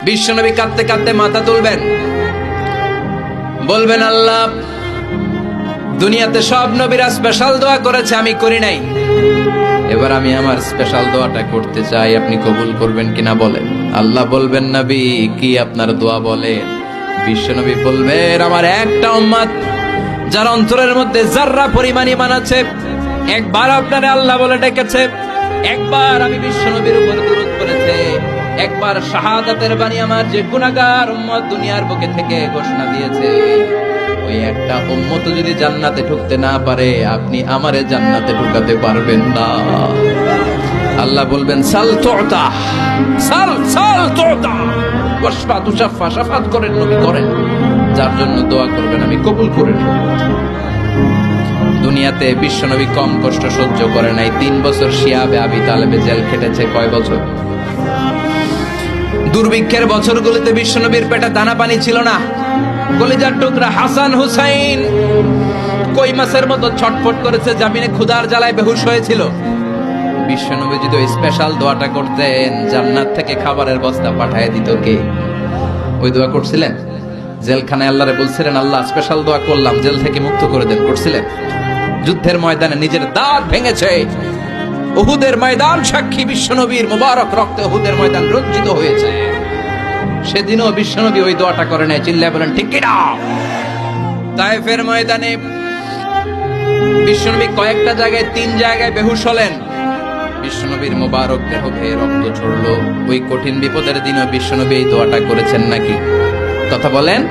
বিশ্বনবী কাঁদতে কাঁদতে মাথা তুলবেন, বলবেন আল্লাহ, দুনিয়াতে সব নবীরা স্পেশাল দোয়া করেছে, আমি করি নাই, এবার আমি আমার স্পেশাল দোয়াটা করতে চাই, আপনি কবুল করবেন কিনা বলেন। আল্লাহ বলবেন, নবী কি আপনার দোয়া বলেন? বিশ্বনবী বলবেন, আমার একটা উম্মত যার অন্তরের মধ্যে যাররা পরিমাণ ঈমান আছে, একবার আপনারে আল্লাহ বলে ডেকেছে, একবার আমি বিশ্বনবীর উপর দুরূদ পড়েছে, একবার শাহাদাতের বাণী আমার যে গুনাহগার উম্মত দুনিয়ার বুকে থেকে ঘোষণা দিয়েছে, ওই একটা উম্মত যদি জান্নাতে ঢুকতে না পারে, আপনি আমারে জান্নাতে ঢুকাতে পারবেন না। আল্লাহ বলবেন, সাল তুতা, সাল সাল তুতা, ওয়াশফা তুশাফা, শাফাত করেন নবী করেন, যার জন্য দোয়া করবেন আমি কবুল করে নেব। দুনিয়াতে বিশ্বনবী কম কষ্ট সহ্য করে নাই। 3 বছর শিয়াবে আবি তালেবে জেল খেটেছে। কয় বছর? দুর্ভিক্ষের বছরগুলোতে বিশ্বনবীর পেটে দানা পানি ছিল না। কলিজার টুকরা হাসান হুসাইন কই মাছের মতো ছটফট করেছে, জামিনে ক্ষুধার জ্বালায় বেহুশ হয়েছিল। বিশ্বনবী যদি ওই স্পেশাল দোয়াটা করতেন, জান্নাত থেকে খাবারের বস্তা পাঠিয়ে দিত কে? ওই দোয়া করছিলেন? জেলখানায় আল্লাহরে বলছিলেন, আল্লাহ স্পেশাল দোয়া করলাম, জেল থেকে মুক্ত করে দেন, করছিলেন? যুদ্ধের ময়দানে নিজের দাঁত ভেঙেছে, উহুদের ময়দান সাক্ষী, বিশ্বনবীর মুবারক রক্তে উহুদের ময়দান রঞ্জিত হয়েছে। সেদিনও বিশ্বনবী ওই দোয়াটা করে নাই। চিল্লায় বলেন ঠিক কি না? তায়েফের ময়দানে বিশ্বনবী কয়েকটা জায়গায়, 3 জায়গায় বেহুশ হলেন। বিশ্বনবীর মুবারক দেহ বেয়ে রক্ত ঝরলো। ওই কঠিন বিপদের দিনও বিশ্বনবী এই দোয়াটা করেছেন নাকি? কথা বলেন।